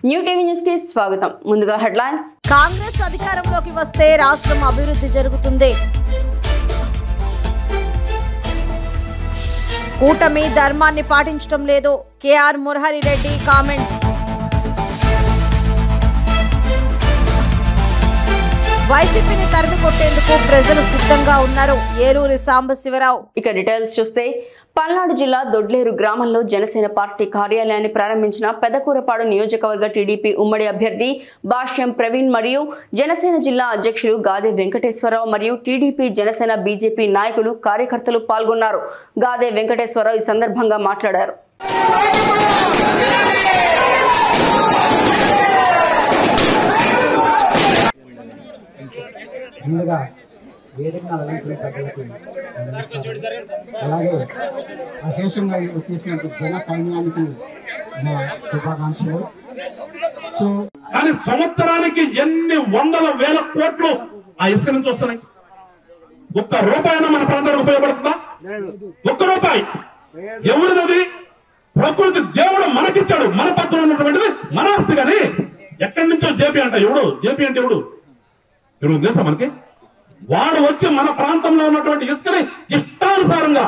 New TV news కి స్వాగతం. ముందుగా హెడ్లైన్స్. కాంగ్రెస్ అధికారంలోకి వస్తే రాష్ట్రం అభివృద్ధి జరుగుతుంది. కూటమి ధర్మాన్ని పాటించడం లేదు. KR Murahari Reddy comments. వైసీపీని తరిమి కొట్టేందుకు ప్రజలు సిద్ధంగా ఉన్నారు. ఏలూరి సాంబశివరావు. ఇక డీటెయిల్స్ చూస్తే పల్నాడు జిల్లా దొడ్లేరు గ్రామంలో జనసేన పార్టీ కార్యాలయాన్ని ప్రారంభించిన పెదకూరపాడు నియోజకవర్గ టీడీపీ ఉమ్మడి అభ్యర్థి భాష్యం ప్రవీణ్ మరియు జనసేన జిల్లా అధ్యక్షులు గాదే వెంకటేశ్వరరావు మరియు టీడీపీ జనసేన బీజేపీ నాయకులు కార్యకర్తలు పాల్గొన్నారు. గాదే వెంకటేశ్వరరావు ఈ సందర్భంగా మాట్లాడారు. ముందుగా వేదికను అలంకరించిన పెద్దలకు అలాగే అశేషంగా వచ్చేసినట్టు జన సైన్యానికి నా శుభాకాంక్షలు. కానీ సంవత్సరానికి ఎన్ని వందల వేల కోట్లు ఆ ఇసుక నుంచి వస్తున్నాయి. ఒక్క రూపాయినా మన ప్రాంతానికి ఉపయోగపడుతుందా? ఒక్క రూపాయి ఎవరిది? ప్రకృతి దేవుడు మనకిచ్చాడు. మన పక్కన ఉన్నటువంటిది మన ఆస్తి. కానీ ఎక్కడి నుంచో జేపీ అంట. ఎవడు జేపీ అంటే ఎవడు తెలుసా మనకి? వాడు వచ్చి మన ప్రాంతంలో ఉన్నటువంటి ఇసుకని ఇష్టానుసారంగా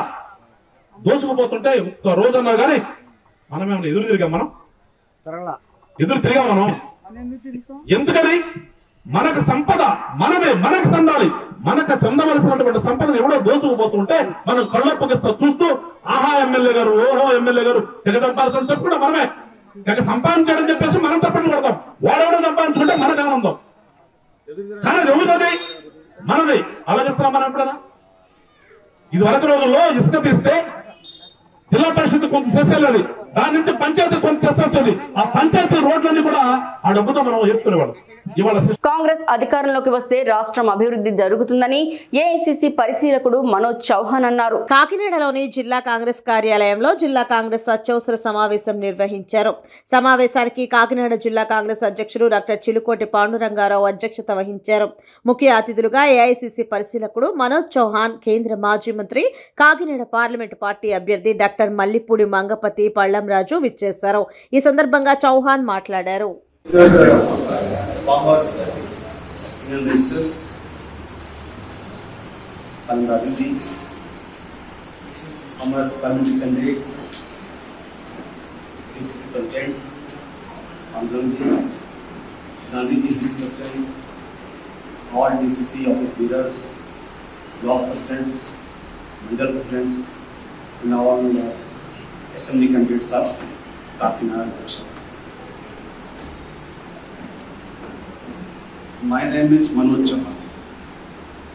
దోసుకుపోతుంటే ఒక్క రోజన్నా గానీ మనమేమన్నా ఎదురు తిరిగాం? మనం ఎదురు తిరిగాం మనం. ఎందుకని? మనకు సంపద మనదే, మనకు చెందాలి. మనకు చెందవలసినటువంటి సంపదను ఎవడో దోసుకుపోతుంటే మనం కళ్ళప్పకి చూస్తూ ఆహా ఎమ్మెల్యే గారు, ఓహో ఎమ్మెల్యే గారు తెగ సంపాదించడం చెప్పుకుంటే మనమే తెగ సంపాదించాడని చెప్పేసి మనం తప్పని కొడతాం. వాడెవడో సంపాదించుకుంటే మనకు ఆనందం. కానీ ఎవరిది? మనది. ఆలోచిస్తున్నాం మనం ఎప్పుడైనా? ఇది వరకు రోజుల్లో ఇసుక తీస్తే జిల్లా పరిషత్ కొంత చేసేది, దాని నుంచి పంచాయతీ కొంత చేసేది. ఆ పంచాయతీ రోడ్లన్నీ కూడా ఆ డబ్బుతో మనం వేసుకునేవాళ్ళం. ఇవాళ కాంగ్రెస్ అధికారంలోకి వస్తే రాష్ట్రం అభివృద్ధి జరుగుతుందని ఏఐసిసి పరిశీలకుడు మనోజ్ చౌహాన్ అన్నారు. కాకినాడలోని జిల్లా కాంగ్రెస్ కార్యాలయంలో జిల్లా కాంగ్రెస్ అత్యవసర సమావేశం నిర్వహించారు. సమావేశానికి కాకినాడ జిల్లా కాంగ్రెస్ అధ్యక్షుడు డాక్టర్ చిలుకోటి పాండురంగారావు అధ్యక్షత వహించారు. ముఖ్య అతిథులుగా ఏఐసిసి పరిశీలకుడు మనోజ్ చౌహాన్, కేంద్ర మాజీ మంత్రి, కాకినాడ పార్లమెంటు పార్టీ అభ్యర్థి డాక్టర్ మల్లిపూడి మంగపతి పళ్లంరాజు విచ్చేశారు. ఈ సందర్భంగా చౌహాన్ మాట్లాడారు. Former Union Minister Pallamaji ji, former Parliamentary candidate, PCC President Pallamaji, Gandhi ji CC President, all DCC office leaders, block presidents, mandal presidents, and all assembly candidates of Kakinada election. My name is Manoj Chauhan.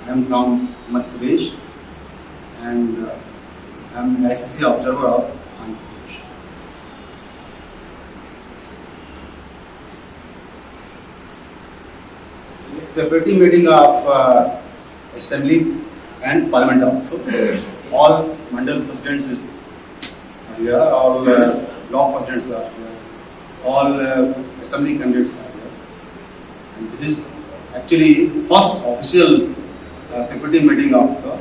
I am from Madhya Pradesh and I am ICC observer of Andhra Pradesh. The deputy meeting of Assembly and Parliament also. All mandal presidents are here, all block presidents are here, all assembly candidates are here. And this is actually first official deputy meeting of the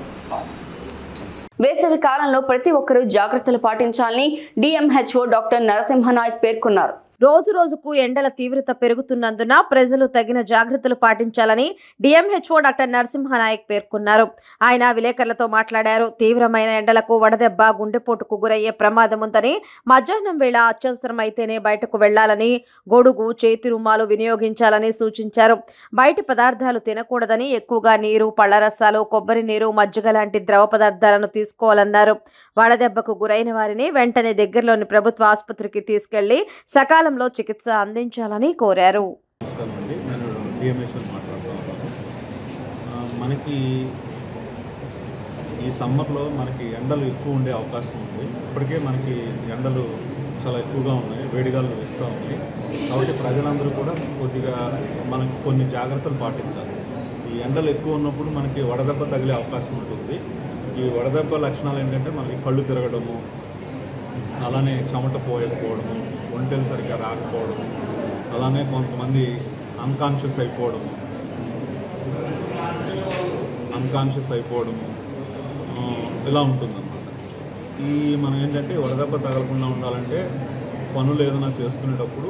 వేసవి కాలంలో ప్రతి ఒక్కరూ జాగ్రత్తలు పాటించాలని DMHO doctor Narasimha Naik పేర్కొన్నారు. రోజు రోజుకు ఎండల తీవ్రత పెరుగుతున్నందున ప్రజలు తగిన జాగ్రత్తలు పాటించాలని డిఎంహెచ్ఓ డాక్టర్ నరసింహనాయక్ పేర్కొన్నారు. ఆయన విలేకరులతో మాట్లాడారు. తీవ్రమైన ఎండలకు వడదెబ్బ, గుండెపోటుకు గురయ్యే ప్రమాదం ఉందని, మధ్యాహ్నం వేళ అత్యవసరమైతేనే బయటకు వెళ్లాలని, గొడుగు, చేతి రుమాలు వినియోగించాలని సూచించారు. బయటి పదార్థాలు తినకూడదని, ఎక్కువగా నీరు, పళ్లరసాలు, కొబ్బరి నీరు, మజ్జిగ లాంటి ద్రవ పదార్థాలను తీసుకోవాలన్నారు. వడదెబ్బకు గురైన వారిని వెంటనే దగ్గరలోని ప్రభుత్వ ఆసుపత్రికి తీసుకెళ్లి సకాలంలో చికిత్స అందించాలని కోరారు. మనకి ఈ సమ్మర్లో మనకి ఎండలు ఎక్కువ ఉండే అవకాశం ఉంది. ఇప్పటికే మనకి ఎండలు చాలా ఎక్కువగా ఉన్నాయి, వేడిగాలు వేస్తూ ఉన్నాయి. కాబట్టి ప్రజలందరూ కూడా కొద్దిగా మనకి కొన్ని జాగ్రత్తలు పాటించాలి. ఈ ఎండలు ఎక్కువ ఉన్నప్పుడు మనకి వడదెబ్బ తగిలే అవకాశం ఉంటుంది. ఈ వడదెబ్బ లక్షణాలు ఏంటంటే మనకి కళ్ళు తిరగడము, అలానే చెమట పోయకపోవడము, ఒంటెలు సరిగ్గా రాకపోవడము, అలానే కొంతమంది అన్కాన్షియస్ అయిపోవడము ఇలా ఉంటుందన్నమాట. ఈ మనం ఏంటంటే వడదెబ్బ తగలకుండా ఉండాలంటే పనులు ఏదైనా చేసుకునేటప్పుడు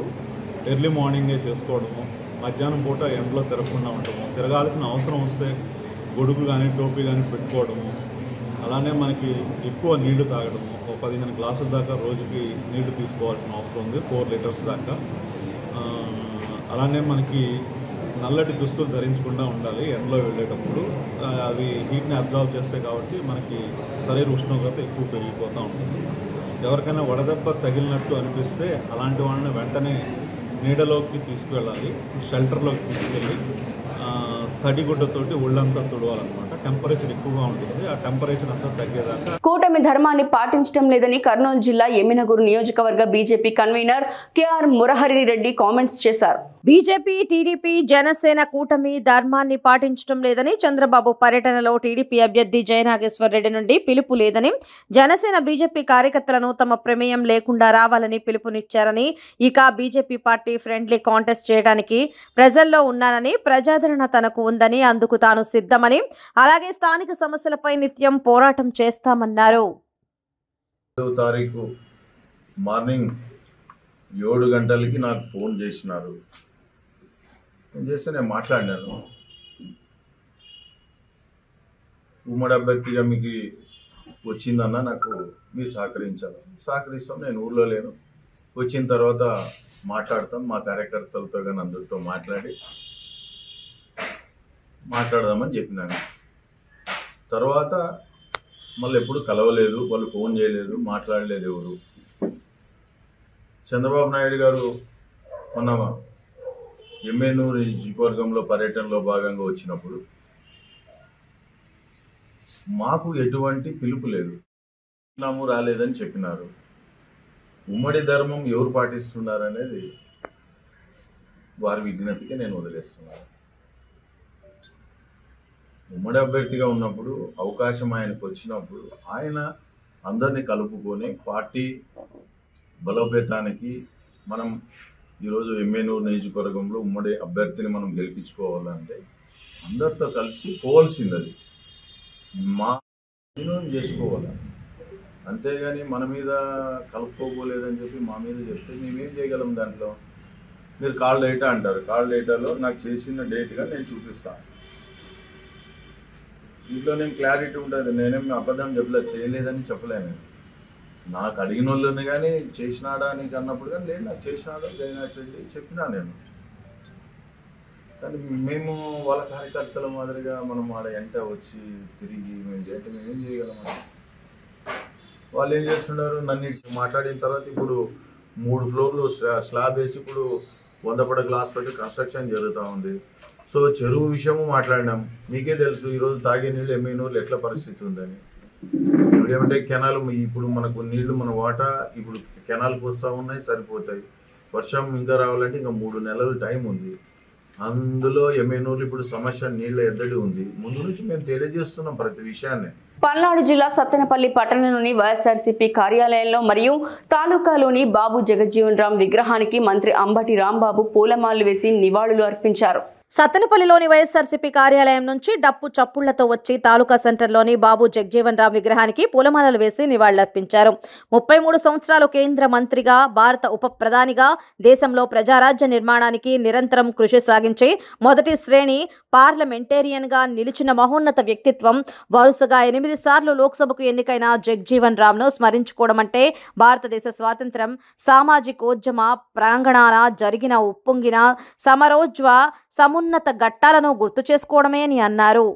ఎర్లీ మార్నింగే చేసుకోవడము, మధ్యాహ్నం పూట ఎండలో తిరగకుండా ఉండటము, తిరగాల్సిన అవసరం వస్తే గొడుగు కానీ టోపీ కానీ పెట్టుకోవడము, అలానే మనకి ఎక్కువ నీళ్లు తాగడము, 15 గ్లాసుల దాకా రోజుకి నీళ్లు తీసుకోవాల్సిన అవసరం ఉంది, 4 లీటర్స్ దాకా. అలానే మనకి నల్లటి దుస్తులు ధరించకుండా ఉండాలి ఎండలో వెళ్ళేటప్పుడు, అవి హీట్ని అబ్జర్వ్ చేస్తాయి కాబట్టి మనకి శరీర ఉష్ణోగ్రత ఎక్కువ పెరిగిపోతూ ఉంటుంది. ఎవరికైనా వడదెబ్బ తగిలినట్టు అనిపిస్తే అలాంటి వాళ్ళని వెంటనే నీడలోకి తీసుకువెళ్ళాలి, షెల్టర్లోకి తీసుకెళ్ళి తడిగుడ్డతోటి ఒళ్ళంతా తుడవాలన్నమాట. టెంపరేచర్ ఎక్కువగా ఉంటుంది, ఆ టెంపరేచర్ అంతా తగ్గేదాకా. కూటమి ధర్మాన్ని పాటించడం లేదని కర్నూలు జిల్లా ఎమ్మినగూరు నియోజకవర్గ BJP convener KR Murahari Reddy comments చేశారు. బీజేపీ, టీడీపీ, జనసేన కూటమి ధర్మాన్ని పాటించడం లేదని, చంద్రబాబు పర్యటనలో టీడీపీ అభ్యర్థి జయనాగేశ్వర్ రెడ్డి నుండి పిలుపు లేదని, జనసేన బీజేపీ కార్యకర్తలను తమ ప్రమేయం లేకుండా రావాలని పిలుపునిచ్చారని, ఇక బీజేపీ పార్టీ ఫ్రెండ్లీ కాంటెస్ట్ చేయడానికి ప్రజల్లో ఉన్నానని, ప్రజాదరణ తనకు ఉందని, అందుకు తాను సిద్ధమని, అలాగే స్థానిక సమస్యలపై నిత్యం పోరాటం చేస్తామన్నారు. తారీఖు మార్నింగ్ 7 గంటలకి నాకు ఫోన్ చేసినారు. నేను చేస్తే నేను మాట్లాడినాను. ఉమ్మడి అభ్యర్థిగా మీకు వచ్చిందన్న, నాకు మీరు సహకరించాలి. సహకరిస్తాం, నేను ఊర్లో లేను, వచ్చిన తర్వాత మాట్లాడతాం, మా కార్యకర్తలతో కానీ అందరితో మాట్లాడదామని చెప్పినాను. తర్వాత మళ్ళీ ఎప్పుడు కలవలేదు, వాళ్ళు ఫోన్ చేయలేదు, మాట్లాడలేదు ఎవరు. చంద్రబాబు నాయుడు గారు మన ఎమ్మెనూరు నియోజకవర్గంలో పర్యటనలో భాగంగా వచ్చినప్పుడు మాకు ఎటువంటి పిలుపు లేదు, నాము రాలేదని చెప్పినారు. ఉమ్మడి ధర్మం ఎవరు పాటిస్తున్నారు అనేది వారి విజ్ఞతకి నేను వదిలేస్తున్నాను. ఉమ్మడి అభ్యర్థిగా ఉన్నప్పుడు అవకాశం ఆయనకు వచ్చినప్పుడు ఆయన అందరినీ కలుపుకొని పార్టీ బలోపేతానికి మనం ఈరోజు ఎమ్మెనూరు నియోజకవర్గంలో ఉమ్మడి అభ్యర్థిని మనం గెలిపించుకోవాలంటే అందరితో కలిసి పోవాల్సింది, అది మా చేసుకోవాలి. అంతేగాని మన మీద కలుపుకోబోలేదని చెప్పి మా మీద చెప్తే మేమేం చేయగలం? దాంట్లో మీరు కాల్ డేటా అంటారు, కాల్ డేటాలో నాకు చేసిన డేట్గా నేను చూపిస్తాను. ఇంట్లో నేను క్లారిటీ ఉంటుంది, నేనేం అబద్ధం చెప్పలేదు, చేయలేదని చెప్పలేను. నాకు అడిగిన వాళ్ళని కానీ చేసినాడా నీకు అన్నప్పుడు కానీ లేదు, నాకు చేసినాడా జయనాగేశ్వర్ రెడ్డి చెప్పినా నేను. కానీ మేము వాళ్ళ కార్యకర్తల మాదిరిగా మనం ఆడ ఎంట వచ్చి తిరిగి మేము చేస్తే మేమేం చేయగలమని వాళ్ళు ఏం చేస్తున్నారు? నన్ను మాట్లాడిన తర్వాత ఇప్పుడు 3 ఫ్లోర్లు స్లాబ్ వేసి ఇప్పుడు 100 పడకల హాస్పిటల్ కన్స్ట్రక్షన్ జరుగుతూ ఉంది. సో చెరువు విషయము మాట్లాడినాం. మీకే తెలుసు ఈరోజు తాగే నీళ్ళు ఎమ్మెనూరులో ఎట్లా పరిస్థితి ఉందని. ఇప్పుడు ఏమంటే కెనాల్, ఇప్పుడు మనకు నీళ్లు మన వాటా ఇప్పుడు కెనాల్కి వస్తూ ఉన్నాయి, సరిపోతాయి. వర్షం ఇంకా రావాలంటే ఇంకా 3 నెలలు టైం ఉంది. అందులో ఎమ్మెనూరులో ఇప్పుడు సమస్య నీళ్ల ఎద్దడి ఉంది. ముందు నుంచి మేము తెలియజేస్తున్నాం ప్రతి విషయాన్ని. పల్నాడు జిల్లా సత్తెనపల్లి పట్టణంలోని వైఎస్ఆర్సీపీ కార్యాలయంలో మరియు తాలూకాలోని బాబు జగజ్జీవన్ రామ్ విగ్రహానికి మంత్రి అంబటి రాంబాబు పూలమాలలు వేసి నివాళులు అర్పించారు. సత్తెనపల్లిలోని వైఎస్ఆర్సీపీ కార్యాలయం నుంచి డప్పు చప్పుళ్లతో వచ్చి తాలూకా సెంటర్లోని బాబు జగజ్జీవన్ రామ్ విగ్రహానికి పూలమాలలు వేసి నివాళులర్పించారు. 33 సంవత్సరాలు కేంద్ర మంత్రిగా, భారత ఉప ప్రధానిగా దేశంలో ప్రజారాజ్య నిర్మాణానికి నిరంతరం కృషి సాగించి మొదటి శ్రేణి పార్లమెంటేరియన్గా నిలిచిన మహోన్నత వ్యక్తిత్వం, వరుసగా 8 సార్లు లోక్సభకు ఎన్నికైన జగజ్జీవన్ రామ్ను స్మరించుకోవడం అంటే భారతదేశ స్వాతంత్ర్యం సామాజికోద్యమ ప్రాంగణాన జరిగిన ఉప్పొంగిన సమరోజ్వ సమున్నత ఘట్టాలను గుర్తు చేసుకోవడమే అని అన్నారు.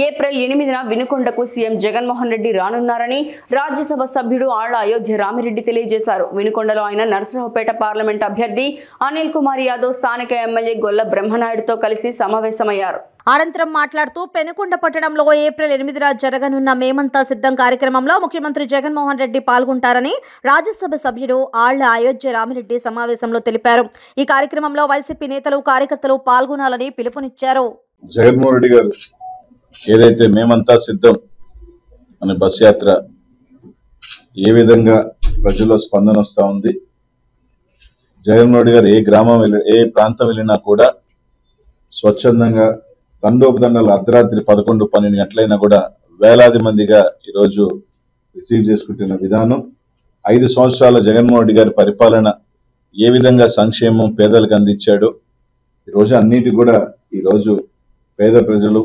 ఏప్రిల్ 8న వినుకొండకు సీఎం జగన్మోహన్ రెడ్డి రానున్నారని రాజ్యసభ సభ్యుడు ఆళ్ల అయోధ్య రామిరెడ్డి తెలియజేశారు. వినుకొండలో ఆయన నరసరావుపేట పార్లమెంట్ అభ్యర్థి అనిల్ కుమార్ యాదవ్, స్థానిక ఎమ్మెల్యే గొల్ల బ్రహ్మనాయుడుతో కలిసి సమావేశమయ్యారు. అనంతరం మాట్లాడుతూ పెనుకొండ పట్టణంలో ఏప్రిల్ 8న జరగనున్న మేమంతా సిద్ధం కార్యక్రమంలో ముఖ్యమంత్రి జగన్మోహన్ రెడ్డి పాల్గొంటారని రాజ్యసభ సభ్యుడు ఆళ్ల అయోధ్య రామిరెడ్డి సమావేశంలో తెలిపారు. ఈ కార్యక్రమంలో వైసీపీ నేతలు, కార్యకర్తలు పాల్గొనాలని పిలుపునిచ్చారు. జగన్మోహన్ రెడ్డి గారు ఏదైతే మేమంతా సిద్ధం అనే బస్ యాత్ర ఏ విధంగా ప్రజల్లో స్పందన వస్తూ ఉంది. జగన్మోహన్ రెడ్డి గారు ఏ గ్రామం ఏ ప్రాంతం వెళ్ళినా కూడా స్వచ్ఛందంగా తండోపతండాలు అర్ధరాత్రి 11-12 గంటలైనా కూడా వేలాది మందిగా ఈరోజు రిసీవ్ చేసుకుంటున్న విధానం, 5 సంవత్సరాల జగన్మోహన్ రెడ్డి గారి పరిపాలన ఏ విధంగా సంక్షేమం పేదలకు అందించాడో ఈరోజు అన్నిటి కూడా ఈరోజు పేద ప్రజలు,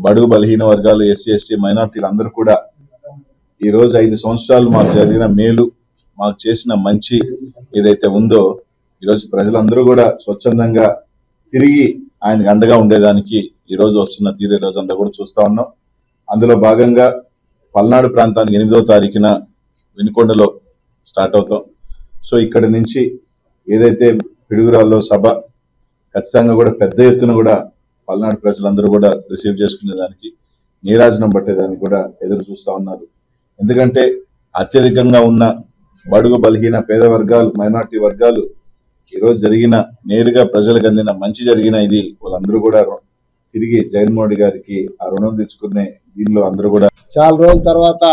బడుగు బలహీన వర్గాలు, ఎస్సీ ఎస్టీ మైనార్టీలు అందరూ కూడా ఈరోజు 5 సంవత్సరాలు మాకు జరిగిన మేలు, మాకు చేసిన మంచి ఏదైతే ఉందో ఈరోజు ప్రజలందరూ కూడా స్వచ్ఛందంగా తిరిగి ఆయనకు అండగా ఉండేదానికి ఈరోజు వస్తున్న తీరు ఈరోజు అంతా కూడా చూస్తా ఉన్నాం. అందులో భాగంగా పల్నాడు ప్రాంతానికి 8వ తారీఖున వినుకొండలో స్టార్ట్ అవుతాం. సో ఇక్కడి నుంచి ఏదైతే పిడుగురాల్లో సభ ఖచ్చితంగా కూడా పెద్ద ఎత్తున కూడా పల్నాడు ప్రజలందరూ కూడా రిసీవ్ చేసుకునే దానికి, నీరాజనం పట్టేదానికి కూడా ఎదురు చూస్తా ఉన్నారు. ఎందుకంటే అత్యధికంగా ఉన్న బడుగు బలహీన పేద వర్గాలు, మైనార్టీ వర్గాలు ఈరోజు జరిగిన నేరుగా ప్రజలకు అందిన మంచి జరిగిన ఇది వాళ్ళందరూ కూడా తిరిగి జగన్మోహన్ రెడ్డి గారికి ఆ రుణం తెచ్చుకునే దీనిలో అందరూ కూడా చాలా రోజుల తర్వాత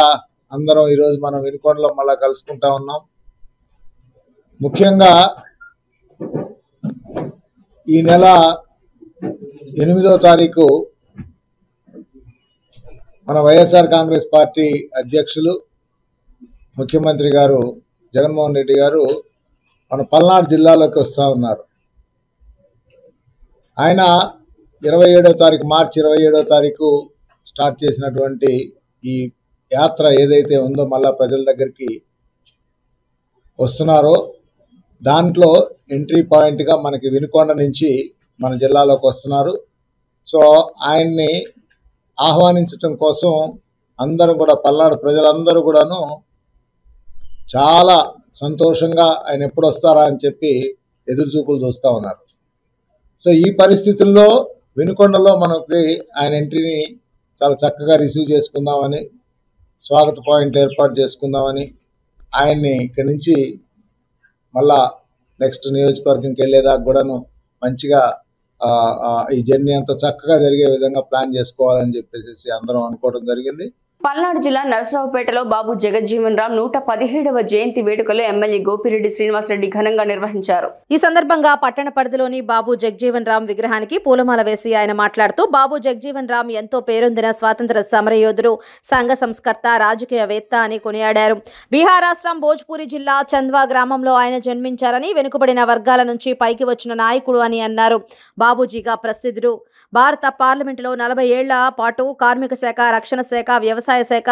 అందరం ఈరోజు మనం వినుకొండలో మళ్ళా కలుసుకుంటా ఉన్నాం. ముఖ్యంగా ఈ నెల 8వ తారీఖు మన వైఎస్ఆర్ కాంగ్రెస్ పార్టీ అధ్యక్షులు ముఖ్యమంత్రి గారు జగన్మోహన్ రెడ్డి గారు మన పల్నాడు జిల్లాలోకి వస్తూ ఉన్నారు. ఆయన 27వ తారీఖు మార్చి 27వ తారీఖు స్టార్ట్ చేసినటువంటి ఈ యాత్ర ఏదైతే ఉందో మళ్ళా ప్రజల దగ్గరికి వస్తున్నారో దాంట్లో ఎంట్రీ పాయింట్గా మనకి వినుకొండ నుంచి మన జిల్లాలోకి వస్తున్నారు. సో ఆయన్ని ఆహ్వానించటం కోసం అందరూ కూడా పల్నాడు ప్రజలందరూ కూడాను చాలా సంతోషంగా ఆయన ఎప్పుడు వస్తారా అని చెప్పి ఎదురుచూపులు చూస్తూ ఉన్నారు. సో ఈ పరిస్థితుల్లో వినుకొండలో మనకి ఆయన ఎంట్రీని చాలా చక్కగా రిసీవ్ చేసుకుందామని, స్వాగత పాయింట్ ఏర్పాటు చేసుకుందామని, ఆయన్ని ఇక్కడి నుంచి మళ్ళా నెక్స్ట్ నియోజకవర్గంకి వెళ్ళేదాకా కూడాను మంచిగా ఈ జర్నీ అంతా చక్కగా జరిగే విధంగా ప్లాన్ చేసుకోవాలని చెప్పేసి అందరం అనుకోవడం జరిగింది. పల్నాడు జిల్లా నరసరావుపేటలో బాబు జగజ్జీవన్ రామ్ 117వ జయంతి వేడుకలు ఎమ్మెల్యే గోపిరెడ్డి శ్రీనివాసరెడ్డి ఘనంగా నిర్వహించారు. ఈ సందర్భంగా పట్టణ పరిధిలోని బాబు జగజీవన్ రామ్ విగ్రహానికి పూలమాల వేసి ఆయన మాట్లాడుతూ బాబు జగజీవన్ రామ్ ఎంతో పేరొందిన స్వాతంత్ర సమరయోధుడు, సంఘ సంస్కర్త, రాజకీయవేత్త అని కొనియాడారు. బీహార్ రాష్ట్రం భోజ్పూరి జిల్లా చంద్వా గ్రామంలో ఆయన జన్మించారని, వెనుకబడిన వర్గాల నుంచి పైకి వచ్చిన నాయకుడు అని అన్నారు. బాబూజీగా ప్రసిద్ధుడు. భారత పార్లమెంటులో 40 ఏళ్ల పాటు కార్మిక శాఖ, రక్షణ శాఖ, వ్యవసాయ శాఖ,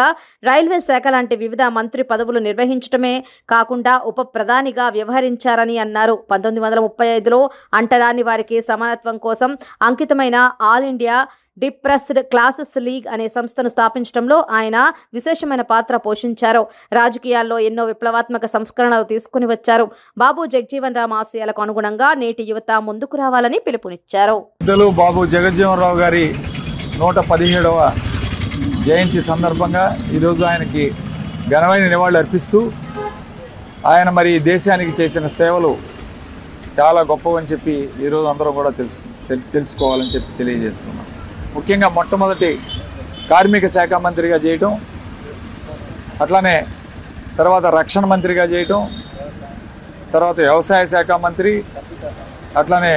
రైల్వే శాఖ లాంటి వివిధ మంత్రి పదవులు నిర్వహించడమే కాకుండా ఉప ప్రధానిగా వ్యవహరించారని అన్నారు. 1935లో అంటరాని వారికి సమానత్వం కోసం అంకితమైన all India depressed classes league అనే సంస్థను స్థాపించడంలో ఆయన విశేషమైన పాత్ర పోషించారు. రాజకీయాల్లో ఎన్నో విప్లవాత్మక సంస్కరణలు తీసుకుని వచ్చారు. బాబు జగజీవన్ రామ్ ఆశయాలకు అనుగుణంగా నేటి యువత ముందుకు రావాలని పిలుపునిచ్చారు. బాబు జగజ్జీవన్ రావు గారి 117వ జయంతి సందర్భంగా ఈరోజు ఆయనకి ఘనమైన నివాళులు అర్పిస్తూ ఆయన మరి దేశానికి చేసిన సేవలు చాలా గొప్పవని చెప్పి ఈరోజు అందరూ కూడా తెలుసుకోవాలని చెప్పి తెలియజేస్తున్నాం. ముఖ్యంగా మొట్టమొదటి కార్మిక శాఖ మంత్రిగా చేయటం, అట్లానే తర్వాత రక్షణ మంత్రిగా చేయటం, తర్వాత వ్యవసాయ శాఖ మంత్రి, అట్లానే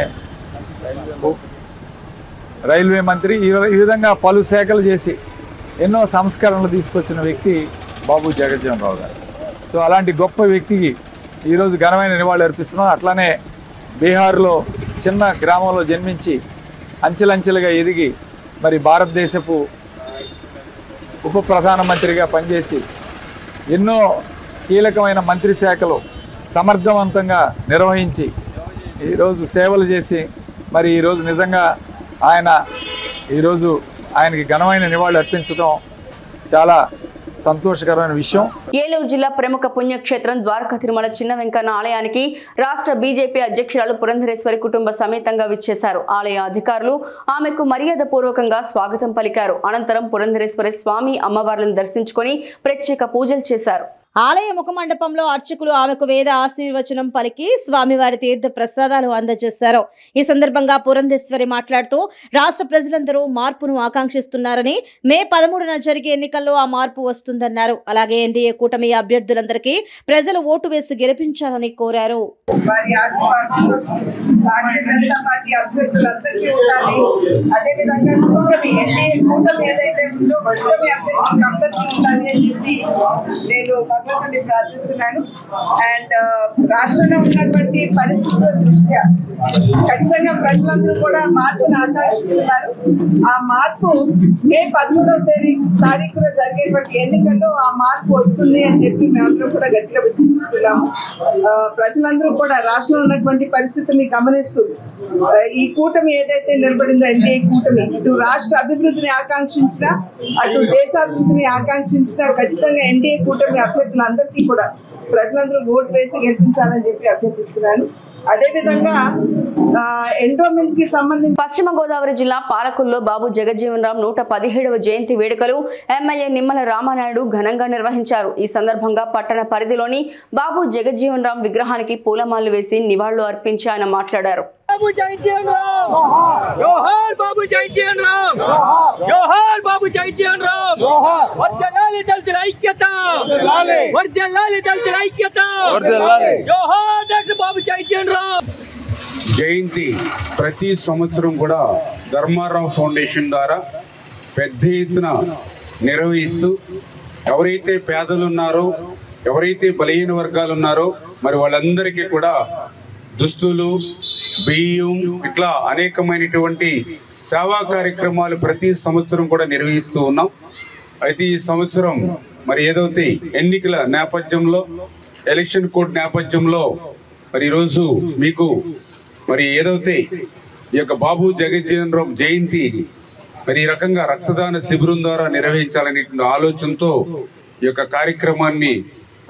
రైల్వే మంత్రి, ఈ విధంగా పలు శాఖలు చేసి ఎన్నో సంస్కరణలు తీసుకొచ్చిన వ్యక్తి బాబు జగజ్జీవన్ రావు గారు. సో అలాంటి గొప్ప వ్యక్తికి ఈరోజు ఘనమైన నివాళులు అర్పిస్తున్నాం. అట్లానే బీహార్లో చిన్న గ్రామంలో జన్మించి అంచెలంచెలుగా ఎదిగి మరి భారతదేశపు ఉప ప్రధానమంత్రిగా పనిచేసి ఎన్నో కీలకమైన మంత్రి శాఖలు సమర్థవంతంగా నిర్వహించి ఈరోజు సేవలు చేసి మరి ఈరోజు నిజంగా ఆయనకి ఘనమైన నివాళులు అర్పించడం చాలా సంతోషకరమైన విషయం. ఏలూరు జిల్లా ప్రముఖ పుణ్యక్షేత్రం ద్వారకా తిరుమల చిన్న వెంకన్న ఆలయానికి రాష్ట్ర బీజేపీ అధ్యక్షురాలు పురంధరేశ్వరి కుటుంబ సమేతంగా విచ్చేశారు. ఆలయ అధికారులు ఆమెకు మర్యాద పూర్వకంగా స్వాగతం పలికారు. అనంతరం పురంధరేశ్వరి స్వామి అమ్మవార్లను దర్శించుకొని ప్రత్యేక పూజలు చేశారు. ఆలయ ముఖమండపంలో అర్చకులు ఆమెకు వేద ఆశీర్వచనం పలికి స్వామివారి తీర్థ ప్రసాదాలు అందజేశారు. ఈ సందర్భంగా పురంధేశ్వరి మాట్లాడుతూ రాష్ట్ర ప్రజలందరూ మార్పును ఆకాంక్షిస్తున్నారని, మే 13న జరిగే ఎన్నికల్లో ఆ మార్పు వస్తుందన్నారు. అలాగే ఎన్డీఏ కూటమి అభ్యర్థులందరికీ ప్రజలు ఓటు వేసి గెలిపించాలని కోరారు. భగవంతుని ప్రార్థిస్తున్నాను. అండ్ రాష్ట్రంలో ఉన్నటువంటి పరిస్థితుల దృష్ట్యా ఖచ్చితంగా ప్రజలందరూ కూడా మార్పును ఆకాంక్షిస్తున్నారు. ఆ మార్పు మే 13వ తారీఖున జరిగేటువంటి ఎన్నికల్లో ఆ మార్పు వస్తుంది అని చెప్పి మేమందరం కూడా గట్టిగా విశ్వసిస్తున్నాము. ప్రజలందరూ కూడా రాష్ట్రంలో ఉన్నటువంటి పరిస్థితుల్ని గమనిస్తూ ఈ కూటమి ఏదైతే నిలబడిందో ఎన్డీఏ కూటమి ఇటు రాష్ట్ర అభివృద్ధిని ఆకాంక్షించినా అటు దేశాభివృద్ధిని ఆకాంక్షించినా ఖచ్చితంగా ఎన్డీఏ కూటమి అభ్యర్థులందరికీ కూడా ప్రజలందరూ ఓటు వేసి గెలిపించాలని చెప్పి అభ్యర్థిస్తున్నాను. అదేవిధంగా ఎండోమెంట్స్ కి సంబంధించి పశ్చిమ గోదావరి జిల్లా పాలకుల్లో బాబు జగజ్జీవన్ రామ్ 117వ జయంతి వేడుకలు ఎమ్మెల్యే నిమ్మల రామానాయుడు ఘనంగా నిర్వహించారు. ఈ సందర్భంగా పట్టణ పరిధిలోని బాబు జగజ్జీవన్ రామ్ విగ్రహానికి పూలమాలలు వేసి నివాళులు అర్పించి ఆయన మాట్లాడారు. బాబు జగజ్జీవన్ రామ్ జోహార్, బాబు జగజ్జీవన్ రామ్ జోహార్, బాబు జగజ్జీవన్ రామ్ వర్ధిల్లాలి దళితుల ఐక్యత, వర్ధిల్లాలి దళితుల ఐక్యత, జోహార్ డాక్టర్ బాబు జగజ్జీవన్ రామ్. జయంతి ప్రతి సంవత్సరం కూడా ధర్మారావు ఫౌండేషన్ ద్వారా పెద్ద ఎత్తున నిర్వహిస్తూ ఎవరైతే పేదలు ఉన్నారో, ఎవరైతే బలహీన వర్గాలు ఉన్నారో మరి వాళ్ళందరికీ కూడా దుస్తులు, బియ్యం ఇట్లా అనేకమైనటువంటి సేవా కార్యక్రమాలు ప్రతి సంవత్సరం కూడా నిర్వహిస్తూ ఉన్నాం. అయితే ఈ సంవత్సరం మరి ఏదైతే ఎన్నికల నేపథ్యంలో, ఎలక్షన్ కోడ్ నేపథ్యంలో మరి ఈరోజు మీకు మరి ఏదైతే ఈ యొక్క బాబు జగజ్జీవన్ రామ్ జయంతి మరి ఈ రకంగా రక్తదాన శిబిరం ద్వారా నిర్వహించాలనే ఆలోచనతో ఈ యొక్క కార్యక్రమాన్ని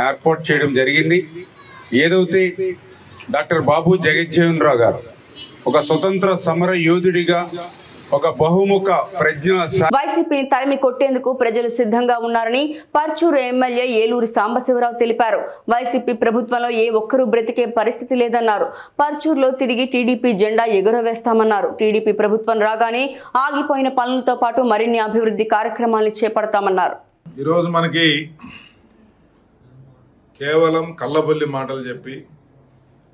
ఏర్పాటు చేయడం జరిగింది. ఏదైతే డాక్టర్ బాబు జగజ్జీవన్ రావు గారు ఒక స్వతంత్ర సమర యోధుడిగా ఒక బహుముఖ ప్రజ్ఞ వైసీపీని తరిమి కొట్టేందుకు ప్రజలు సిద్ధంగా ఉన్నారని పర్చూరు ఎమ్మెల్యే ఏలూరి సాంబశివరావు తెలిపారు. వైసీపీ ప్రభుత్వంలో ఏ ఒక్కరూ బ్రతికే పరిస్థితి లేదన్నారు. పర్చూరులో తిరిగి టీడీపీ జెండా ఎగురవేస్తామన్నారు. టీడీపీ ప్రభుత్వం రాగానే ఆగిపోయిన పనులతో పాటు మరిన్ని అభివృద్ధి కార్యక్రమాలను చేపడతామన్నారు. ఈరోజు మనకి కేవలం కళ్ళబొల్లి మాటలు చెప్పి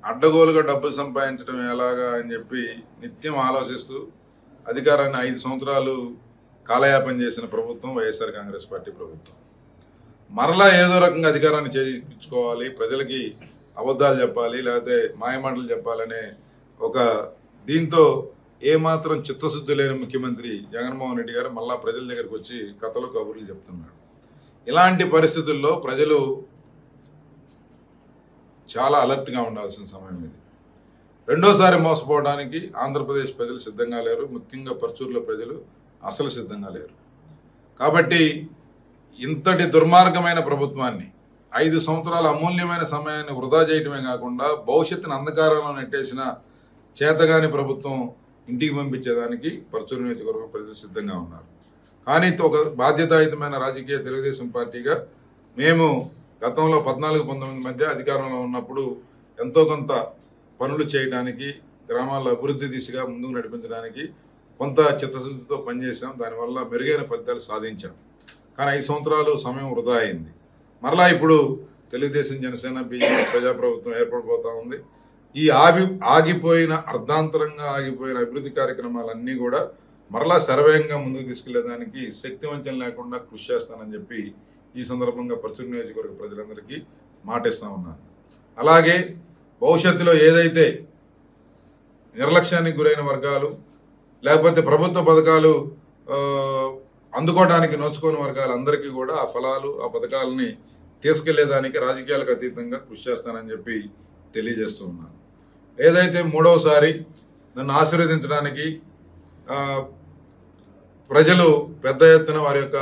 అడ్డగోలుగా డబ్బులు సంపాదించడం ఎలాగా అని చెప్పి నిత్యం ఆలోచిస్తూ అధికారాన్ని 5 సంవత్సరాలు కాలయాపన చేసిన ప్రభుత్వం వైఎస్ఆర్ కాంగ్రెస్ పార్టీ ప్రభుత్వం. మరలా ఏదో రకంగా అధికారాన్ని చేయించుకోవాలి, ప్రజలకి అబద్ధాలు చెప్పాలి, లేకపోతే మాయమాటలు చెప్పాలనే ఒక దీంతో ఏమాత్రం చిత్తశుద్ధి లేని ముఖ్యమంత్రి జగన్మోహన్ రెడ్డి గారు మళ్ళా ప్రజల దగ్గరికి వచ్చి కథలు కబుర్లు చెప్తున్నాడు. ఇలాంటి పరిస్థితుల్లో ప్రజలు చాలా అలర్ట్గా ఉండాల్సిన సమయం ఇది. రెండోసారి మోసపోవడానికి ఆంధ్రప్రదేశ్ ప్రజలు సిద్ధంగా లేరు, ముఖ్యంగా పర్చూరులో ప్రజలు అసలు సిద్ధంగా లేరు. కాబట్టి ఇంతటి దుర్మార్గమైన ప్రభుత్వాన్ని 5 సంవత్సరాల అమూల్యమైన సమయాన్ని వృధా చేయడమే కాకుండా భవిష్యత్తును అంధకారంలో నెట్టేసిన చేతగాని ప్రభుత్వం ఇంటికి పంపించేదానికి పర్చూరు నియోజకవర్గం ప్రజలు సిద్ధంగా ఉన్నారు. కానీ ఒక బాధ్యతాయుతమైన రాజకీయ తెలుగుదేశం పార్టీగా మేము గతంలో 14-19 మధ్య అధికారంలో ఉన్నప్పుడు ఎంతో కొంత పనులు చేయడానికి, గ్రామాల అభివృద్ధి దిశగా ముందుకు నడిపించడానికి కొంత చిత్తశుద్ధితో పనిచేసాం. దానివల్ల మెరుగైన ఫలితాలు సాధించాం. కానీ 5 సంవత్సరాలు సమయం వృధా అయింది. మరలా ఇప్పుడు తెలుగుదేశం, జనసేన, బీజేపీ ప్రజాప్రభుత్వం ఏర్పడిపోతూ ఉంది. ఈ ఆగిపోయిన అర్ధాంతరంగా ఆగిపోయిన అభివృద్ధి కార్యక్రమాలన్నీ కూడా మరలా సర్వేయంగా ముందుకు తీసుకెళ్లేదానికి శక్తివంచన లేకుండా కృషి చేస్తానని చెప్పి ఈ సందర్భంగా పర్చూరు నియోజకవర్గ ప్రజలందరికీ మాటిస్తా ఉన్నాను. అలాగే భవిష్యత్తులో ఏదైతే నిర్లక్ష్యానికి గురైన వర్గాలు లేకపోతే ప్రభుత్వ పథకాలు అందుకోవడానికి నోచుకోని వర్గాలందరికీ కూడా ఆ ఫలాలు, ఆ పథకాలని తీసుకెళ్లేదానికి రాజకీయాలకు అతీతంగా కృషి చేస్తానని చెప్పి తెలియజేస్తూ ఉన్నాను. ఏదైతే మూడవసారి నన్ను ఆశీర్వదించడానికి ప్రజలు పెద్ద ఎత్తున వారి యొక్క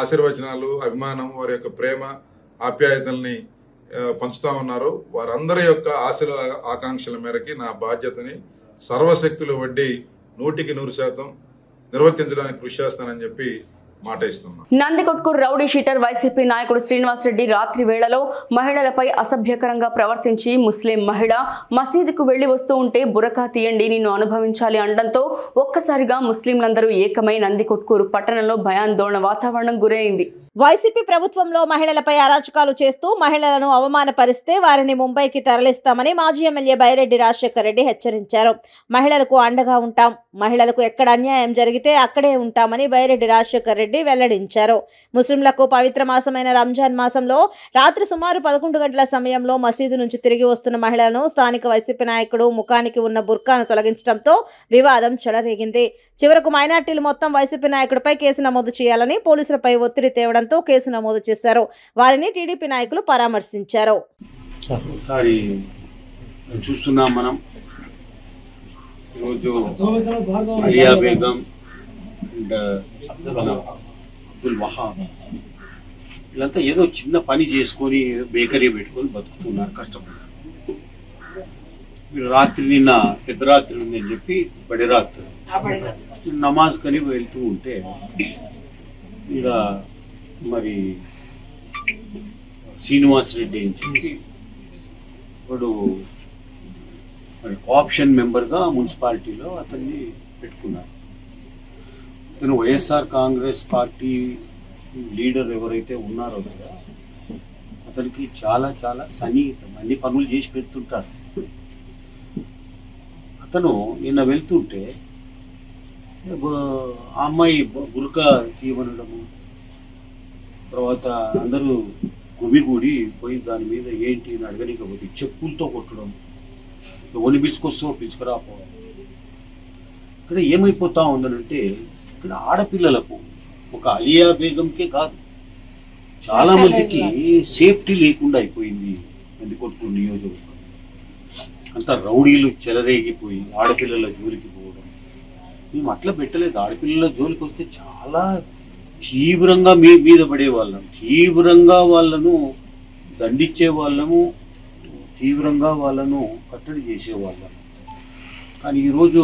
ఆశీర్వచనాలు, అభిమానం, వారి యొక్క ప్రేమ, ఆప్యాయతల్ని పంచుతా ఉన్నారు. వారందరి యొక్క ఆశల, ఆకాంక్షల మేరకి నా బాధ్యతని సర్వశక్తులు వడ్డీ 100% నిర్వర్తించడానికి కృషి చేస్తానని చెప్పి మాట ఇస్తున్నాను. నందికొట్కూరు రౌడీ షీటర్ వైసీపీ నాయకుడు శ్రీనివాసరెడ్డి రాత్రి వేళలో మహిళలపై అసభ్యకరంగా ప్రవర్తించి ముస్లిం మహిళ మసీదుకు వెళ్లి వస్తూ ఉంటే బురకా తీయండి నిన్ను అనుభవించాలి అనడంతో ఒక్కసారిగా ముస్లింలందరూ ఏకమై నందికొట్కూరు పట్టణంలో భయాందోళన వాతావరణం గురైంది. వైసీపీ ప్రభుత్వంలో మహిళలపై అరాచకాలు చేస్తూ మహిళలను అవమానపరిస్తే వారిని ముంబైకి తరలిస్తామని మాజీ ఎమ్మెల్యే బైరెడ్డి రాజశేఖర్ రెడ్డి హెచ్చరించారు. మహిళలకు అండగా ఉంటాం, మహిళలకు ఎక్కడ అన్యాయం జరిగితే అక్కడే ఉంటామని బైరెడ్డి రాజశేఖర్ రెడ్డి వెల్లడించారు. ముస్లింలకు పవిత్ర మాసమైన రంజాన్ మాసంలో రాత్రి సుమారు 11 గంటల సమయంలో మసీదు నుంచి తిరిగి వస్తున్న మహిళలను స్థానిక వైసీపీ నాయకుడు ముఖానికి ఉన్న బుర్కాను తొలగించడంతో వివాదం చెలరేగింది. చివరకు మైనార్టీలు మొత్తం వైసీపీ నాయకుడిపై కేసు నమోదు చేయాలని పోలీసులపై ఒత్తిడి తేవడం కేసు నమోదు చేశారు. వారిని టీడీపీ నాయకులు పరామర్శించారు. ఒకసారి చూస్తున్నాం మనం రోజు అలియా బేగం అండ్ అబ్దుల్ వహాబ్ వీళ్ళంతా ఏదో చిన్న పని చేసుకొని బేకరీ పెట్టుకొని బతుకుతున్నారు, కష్టపడుతున్నారు. వీళ్ళు రాత్రి నిన్న పెద్ద రాత్రి ఉందని చెప్పి బడి రాత్రి నమాజ్ కని వెళ్తూ ఉంటే ఇక్కడ మరి శ్రీనివాసరెడ్డి అని చెప్పి వాడు కోఆప్షన్ మెంబర్గా మున్సిపాలిటీలో అతన్ని పెట్టుకున్నారు. అతను వైఎస్ఆర్ కాంగ్రెస్ పార్టీ లీడర్ ఎవరైతే ఉన్నారో కదా అతనికి చాలా చాలా సన్నిహితం, అన్ని పనులు చేసి పెడుతుంటాడు. అతను నిన్న వెళ్తుంటే ఆ అమ్మాయి బురకా తీయమనడము, తర్వాత అందరూ గుమిగూడి పోయి దాని మీద ఏంటి అని అడగనికపోతే చెప్పులతో కొట్టడం, ఎవరిని పిలుచుకొస్తూ పిలుచుకురాపోవడం. ఇక్కడ ఏమైపోతా ఉందనంటే ఇక్కడ ఆడపిల్లలకు ఒక అలియా బేగంకే కాదు చాలా మందికి సేఫ్టీ లేకుండా అయిపోయింది. నందికొట్కూరు నియోజకవర్గం అంతా రౌడీలు చెలరేగిపోయి ఆడపిల్లల జోలికి పోవడం. మేము అట్లా పెట్టలేదు. ఆడపిల్లల జోలికి వస్తే చాలా తీవ్రంగా మీద పడేవాళ్ళం, తీవ్రంగా వాళ్ళను దండించే వాళ్ళము, తీవ్రంగా వాళ్ళను కట్టడి చేసేవాళ్ళం. కానీ ఈరోజు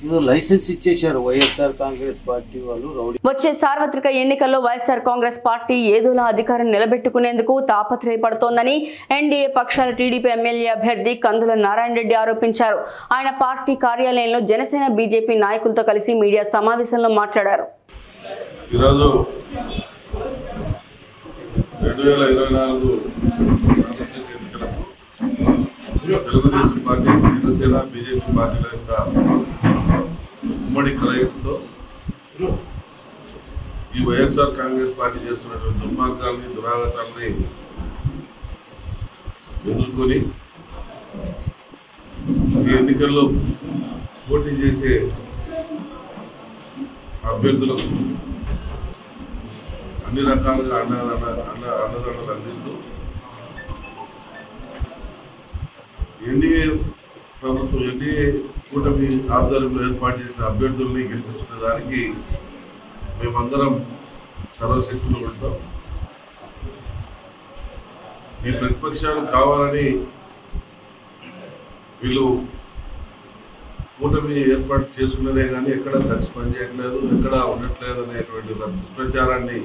ఏదో లైసెన్స్ ఇచ్చేశారు వైఎస్ఆర్ కాంగ్రెస్ పార్టీ వాళ్ళు. రౌడీ వచ్చే సార్వత్రిక ఎన్నికల్లో వైఎస్ఆర్ కాంగ్రెస్ పార్టీ ఏదోలా అధికారం నిలబెట్టుకునేందుకు తాపత్రయపడుతోందని ఎన్డీఏ పక్షాల టీడీపీ ఎమ్మెల్యే అభ్యర్థి కందుల నారాయణ రెడ్డి ఆరోపించారు. ఆయన పార్టీ కార్యాలయంలో జనసేన బీజేపీ నాయకులతో కలిసి మీడియా సమావేశంలో మాట్లాడారు. ఈరోజు 2024 ఎన్నికలకు తెలుగుదేశం పార్టీ, జనసేన, బీజేపీ పార్టీల యొక్క ఉమ్మడి కలయికతో ఈ వైఎస్ఆర్ కాంగ్రెస్ పార్టీ చేస్తున్నటువంటి దుర్మార్గాల్ని, దురాగతాలని ఎదుర్కొని ఈ ఎన్నికల్లో పోటీ చేసే అభ్యర్థులకు అన్ని రకాలుగా అండదండలు అందిస్తూ ఎన్డీఏ ప్రభుత్వం, ఎన్డీఏ కూటమి ఆధ్వర్యంలో ఏర్పాటు చేసిన అభ్యర్థుల్ని గెలిపించుకునే దానికి మేమందరం సర్వశక్తులు ఉంటాం. ఈ ప్రతిపక్షాలు కావాలని వీళ్ళు కూటమి ఏర్పాటు చేసుకున్నదే కానీ ఎక్కడ కలిసి పనిచేయట్లేదు, ఎక్కడ ఉండట్లేదు అనేటువంటి దుష్ప్రచారాన్ని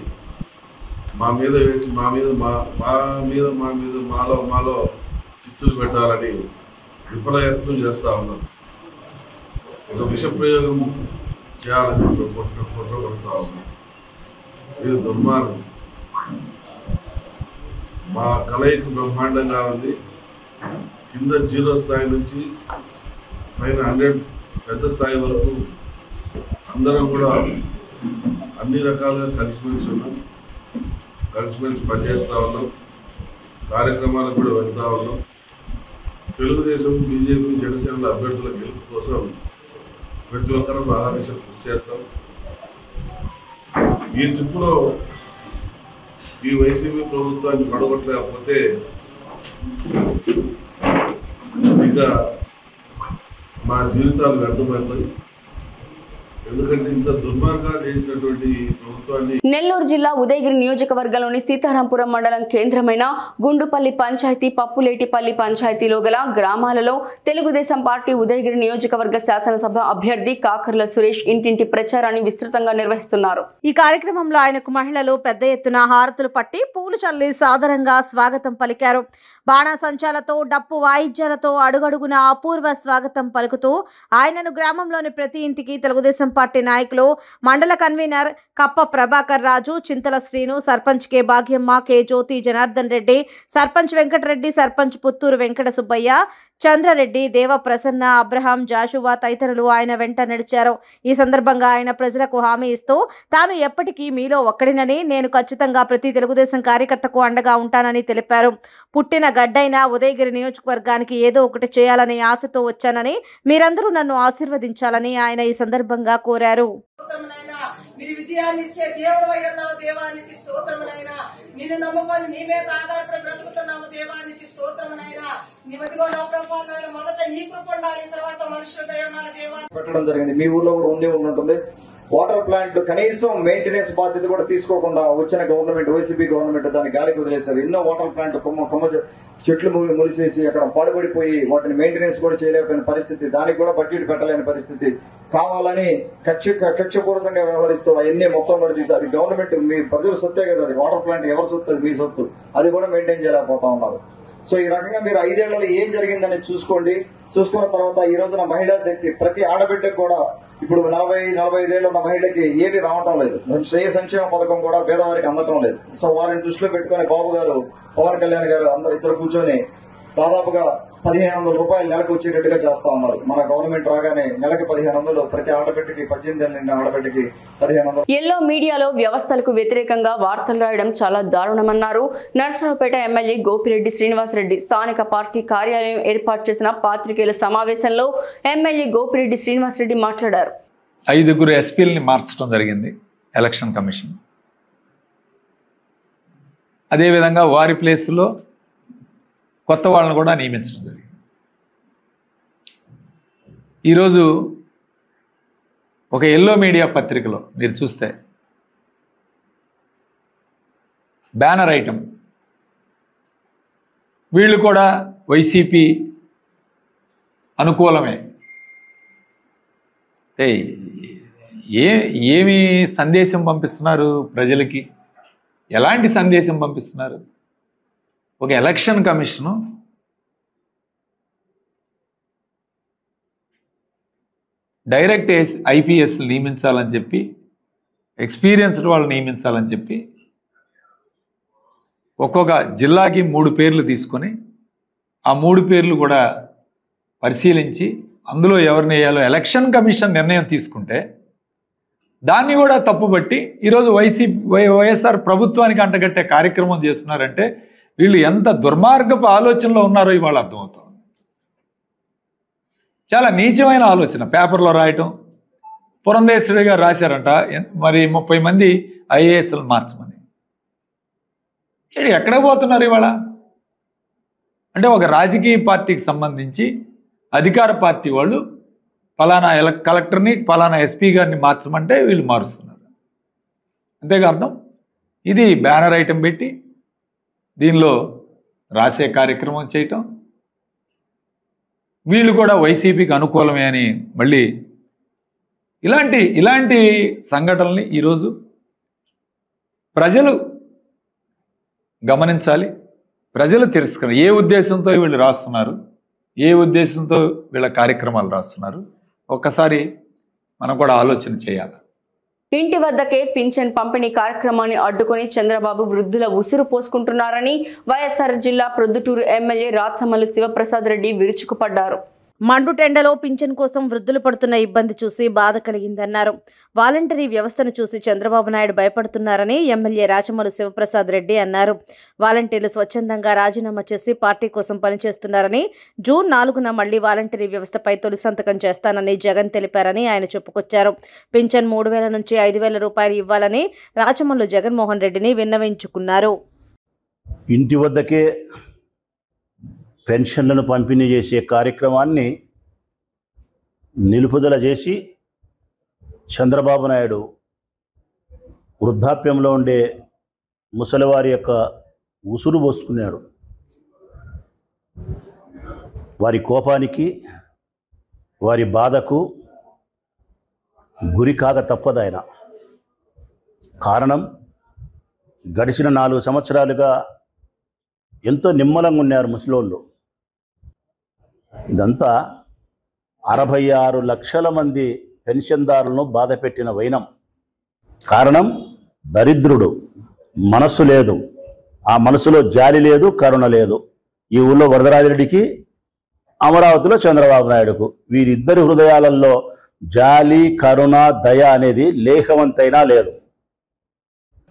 మా మీద వేసి మాలో చిచ్చులు పెట్టాలని విఫలయత్నం చేస్తూ ఉన్నాం. ఒక విష ప్రయోగం చేయాలని కుట్ర కొడుతూ ఉన్నాం. ఇది దుర్మార్గం. మా కలయిక బ్రహ్మాండంగా ఉంది. కింద 0 స్థాయి నుంచి పైన 100 పెద్ద స్థాయి వరకు అందరం కూడా అన్ని రకాలుగా కలిసిమెలిసి ఉన్నాం, కలిసిమెలిసి పనిచేస్తూ ఉన్నాం, కార్యక్రమాలకు కూడా వెళ్తూ ఉన్నాం. తెలుగుదేశం, బీజేపీ, జనసేన అభ్యర్థుల గెలుపు కోసం ప్రతి ఒక్కరూ ఆహర్నిశం కృషి చేస్తాం. ఈ ట్రిప్పులో ఈ వైసీపీ ప్రభుత్వాన్ని పడగొట్టలేకపోతే ఇంకా మా జీవితాలు వ్యర్థమైపోయి ఎందుకంటే ఇంత దుర్మార్గాలు చేసినటువంటి ప్రభుత్వాన్ని. నెల్లూరు జిల్లా ఉదయగిరి నియోజకవర్గంలోని సీతారాంపురం మండలం కేంద్రమైన గుండుపల్లి పంచాయతీ, పప్పులేటిపల్లి పంచాయతీలో గల గ్రామాలలో తెలుగుదేశం పార్టీ ఉదయగిరి నియోజకవర్గ శాసనసభ అభ్యర్థి కాకర్ల సురేష్ ఇంటింటి ప్రచారాన్ని విస్తృతంగా నిర్వహిస్తున్నారు. ఈ కార్యక్రమంలో ఆయనకు మహిళలు పెద్ద ఎత్తున హారతులు పట్టి పూలు చల్లి సాదరంగా స్వాగతం పలికారు. బాణాసంచాలతో, డప్పు వాయిద్యాలతో అడుగడుగున అపూర్వ స్వాగతం పలుకుతూ ఆయనను గ్రామంలోని ప్రతి ఇంటికి తెలుగుదేశం పార్టీ నాయకులు, మండల కన్వీనర్ కప్ప ప్రభాకర్ రాజు, చింతల శ్రీను, సర్పంచ్ కె భాగ్యమ్మ, కె జ్యోతి, జనార్దన్ రెడ్డి, సర్పంచ్ వెంకటరెడ్డి, సర్పంచ్ పుత్తూరు వెంకట సుబ్బయ్య, చంద్రరెడ్డి, దేవ ప్రసన్న, అబ్రహాం, జాషువా తదితరులు ఆయన వెంట నడిచారు. ఈ సందర్భంగా ఆయన ప్రజలకు హామీ ఇస్తూ తాను ఎప్పటికీ మీలో ఒక్కడినని, నేను ఖచ్చితంగా ప్రతి తెలుగుదేశం కార్యకర్తకు అండగా ఉంటానని తెలిపారు. పుట్టిన గడ్డైన ఉదయగిరి నియోజకవర్గానికి ఏదో ఒకటి చేయాలనే ఆశతో వచ్చానని, మీరందరూ నన్ను ఆశీర్వదించాలని ఆయన ఈ సందర్భంగా కోరారు. మీరు విజయాన్ని ఇచ్చే దేవుడు అయ్యున్నావు, దేవానికి స్తోత్రమునైనా. నిన్ను నమ్ముకొని నీ మీద ఆధారపడి బ్రతుకుతున్నాము, దేవానికి స్తోత్రమునైనా. నీ మధ్యలో లోకంలో మొదట నీ కృప ఉండాలి, తర్వాత మనుషులపై ఉండాలి దేవాన్ని పెట్టడం జరిగింది. మీ ఊర్లో కూడా ఉంటుంది. వాటర్ ప్లాంట్ కనీసం మెయింటెనెన్స్ బాధ్యత కూడా తీసుకోకుండా వచ్చిన గవర్నమెంట్, వైసీపీ గవర్నమెంట్ దాన్ని గాలికి వదిలేస్తారు. ఎన్నో వాటర్ ప్లాంట్ కొమ్మ చెట్లు మొలిసేసి అక్కడ పడబడిపోయి వాటిని మెయింటెనెన్స్ కూడా చేయలేకపోయిన పరిస్థితి, దానికి కూడా బడ్జెట్ పెట్టలేని పరిస్థితి. కావాలని కక్షపూరితంగా వ్యవహరిస్తూ అవన్నీ మొత్తం కూడా తీసి, అది గవర్నమెంట్ మీ ప్రజల సొత్తే కదా, అది వాటర్ ప్లాంట్ ఎవరి సొత్తు, అది మీ సొత్తు, అది కూడా మెయింటైన్ చేయలేకపోతా ఉన్నారు. సో ఈ రకంగా మీరు 5 ఏళ్లలో ఏం జరిగిందని చూసుకోండి. చూసుకున్న తర్వాత ఈ రోజున మహిళా శక్తి ప్రతి ఆడబిడ్డకు కూడా ఇప్పుడు 40-45 ఏళ్ళ ఉన్న మహిళకి ఏమీ రావటం లేదు. శ్రేయ సంక్షేమ పథకం కూడా పేదవారికి అందటం లేదు. సో వారిని దృష్టిలో పెట్టుకుని బాబు గారు, పవన్ కళ్యాణ్ గారు అందరు ఇద్దరు కూర్చొని దాదాపుగా 1500 రూపాయలు నెలకు వచ్చేటట్టుగా చేస్తా ఉన్నారు. మన గవర్నమెంట్ రాగానే నెలకి 1500 ప్రతి ఆడబిడ్డకి, 18 ఏళ్ళ నిండిన ఆడబిడ్డకి 1500. ఎల్లో మీడియాలో వ్యవస్థలకు వ్యతిరేకంగా వార్తలు రాయడం చాలా దారుణమన్నారు. నర్సరావుపేట ఎమ్మెల్యే గోపిరెడ్డి శ్రీనివాసరెడ్డి స్థానిక పార్టీ కార్యాలయం ఏర్పాటు చేసిన పాత్రికేయుల సమావేశంలో ఎమ్మెల్యే గోపిరెడ్డి శ్రీనివాసరెడ్డి మాట్లాడారు. 5 ఎస్పీలని మార్చడం జరిగింది ఎలక్షన్ కమిషన్. అదేవిధంగా వారి ప్లేస్లో కొత్త వాళ్ళని కూడా నియమించడం జరిగింది. ఈరోజు ఒక ఎల్లో మీడియా పత్రికలో మీరు చూస్తే బ్యానర్ ఐటమ్ వీళ్ళు కూడా వైసీపీ అనుకూలమే. ఏమి సందేశం పంపిస్తున్నారు ప్రజలకి? ఎలాంటి సందేశం పంపిస్తున్నారు? ఒక ఎలక్షన్ కమిషను డైరెక్ట్ ఐపీఎస్ నియమించాలని చెప్పి, ఎక్స్పీరియన్స్డ్ వాళ్ళు నియమించాలని చెప్పి ఒక్కొక్క జిల్లాకి 3 పేర్లు తీసుకొని ఆ 3 పేర్లు కూడా పరిశీలించి అందులో ఎవరిని వేయాలో ఎలక్షన్ కమిషన్ నిర్ణయం తీసుకుంటే దాన్ని కూడా తప్పుబట్టి ఈరోజు వైఎస్ఆర్ ప్రభుత్వానికి అంటగట్టే కార్యక్రమం చేస్తున్నారంటే వీళ్ళు ఎంత దుర్మార్గపు ఆలోచనలో ఉన్నారో ఇవాళ అర్థమవుతుంది. చాలా నీచమైన ఆలోచన. పేపర్లో రాయటం, పురంధేశ్వరి గారు రాశారంట మరి 30 మంది ఐఏఎస్లు మార్చమని. ఎక్కడ పోతున్నారు ఇవాళ? అంటే ఒక రాజకీయ పార్టీకి సంబంధించి అధికార పార్టీ వాళ్ళు ఫలానా కలెక్టర్ని, ఫలానా ఎస్పీ గారిని మార్చమంటే వీళ్ళు మారుస్తున్నారు. అంతేగా అర్థం? ఇది బ్యానర్ ఐటమ్ పెట్టి దీనిలో రాసే కార్యక్రమం చేయటం, వీళ్ళు కూడా వైసీపీకి అనుకూలమే అని మళ్ళీ ఇలాంటి సంఘటనల్ని ఈరోజు ప్రజలు గమనించాలి. ప్రజలు తిరస్కరణ ఏ ఉద్దేశంతో వీళ్ళు రాస్తున్నారు, ఏ ఉద్దేశంతో వీళ్ళ కార్యక్రమాలు రాస్తున్నారు ఒక్కసారి మనం కూడా ఆలోచన చేయాలి. ఇంటి వద్దకే పింఛన్ పంపిణీ కార్యక్రమాన్ని అడ్డుకొని చంద్రబాబు వృద్ధుల ఉసురు పోసుకుంటున్నారని వైఎస్ఆర్ జిల్లా ప్రొద్దుటూరు ఎమ్మెల్యే రాచమల్లు శివప్రసాద్ రెడ్డి విరుచుకుపడ్డారు. మండుటెండలో పింఛన్ కోసం వృద్ధులు పడుతున్న ఇబ్బంది చూసి బాధ కలిగిందన్నారు. వాలంటరీ వ్యవస్థను చూసి చంద్రబాబు నాయుడు భయపడుతున్నారని ఎమ్మెల్యే రాచమల్లు శివప్రసాద్ రెడ్డి అన్నారు. వాలంటీర్లు స్వచ్ఛందంగా రాజీనామా చేసి పార్టీ కోసం పనిచేస్తున్నారని, జూన్ 4న మళ్లీ వాలంటరీ వ్యవస్థపై తొలి సంతకం చేస్తానని జగన్ తెలిపారని ఆయన చెప్పుకొచ్చారు. పింఛన్ 3000 నుంచి 5000 రూపాయలు ఇవ్వాలని రాచమల్లు జగన్మోహన్ రెడ్డిని విన్నవించుకున్నారు. ఇంటి వద్దకే పెన్షన్లను పంపిణీ చేసే కార్యక్రమాన్ని నిలుపుదల చేసి చంద్రబాబు నాయుడు వృద్ధాప్యంలో ఉండే ముసలివారి యొక్క ఉసురు పోసుకున్నాడు. వారి కోపానికి వారి బాధకు గురి కాక తప్పదు ఆయన. కారణం గడిచిన 4 సంవత్సరాలుగా ఎంతో నిమ్మలంగా ఉన్నారు ముసలోళ్ళు. ఇదంతా 66 లక్షల మంది పెన్షన్దారులను బాధ పెట్టిన వైనం. కారణం దరిద్రుడు, మనస్సు లేదు, ఆ మనసులో జాలి లేదు, కరుణ లేదు. ఈ ఊళ్ళో వరదరాజిరెడ్డికి, అమరావతిలో చంద్రబాబు నాయుడుకు, వీరిద్దరి హృదయాలలో జాలి, కరుణ, దయ అనేది లేఖవంతైనా లేదు.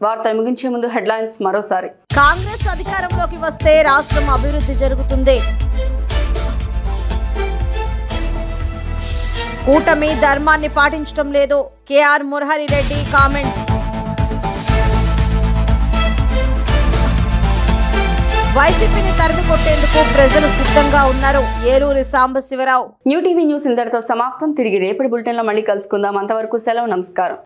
వార్తలు ముగించే ముందు హెడ్లైన్స్ మరోసారి. కాంగ్రెస్ అధికారంలోకి వస్తే రాష్ట్రం అభివృద్ధి జరుగుతుంది. కూటమి ధర్మాన్ని పాటించడం లేదు. KR Murahari Reddy comments. వైసీపీని తరిమి కొట్టేందుకు ప్రజలు సిద్ధంగా ఉన్నారు. Eluri Sambasiva Rao. New TV news ఇంతటితో సమాప్తం. తిరిగి రేపటి బులెటిన్లో మళ్ళీ కలుసుకుందాం. అంతవరకు సెలవు. నమస్కారం.